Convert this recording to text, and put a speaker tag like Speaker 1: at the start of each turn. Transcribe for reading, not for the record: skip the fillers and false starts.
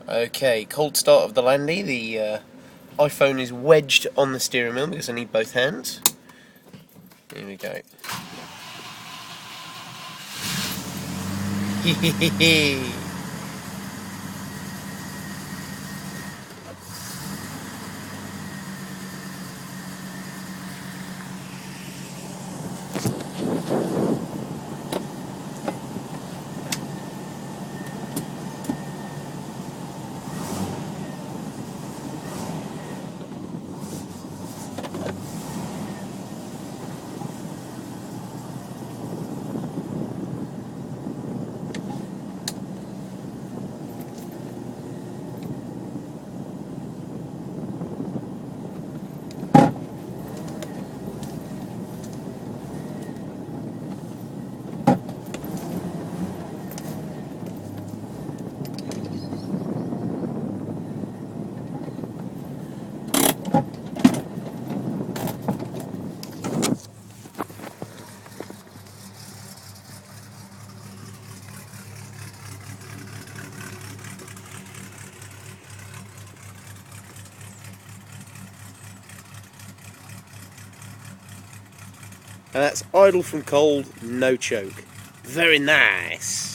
Speaker 1: Okay, cold start of the Landy. The iPhone is wedged on the steering wheel because I need both hands. Here we go. And that's idle from cold, no choke. Very nice.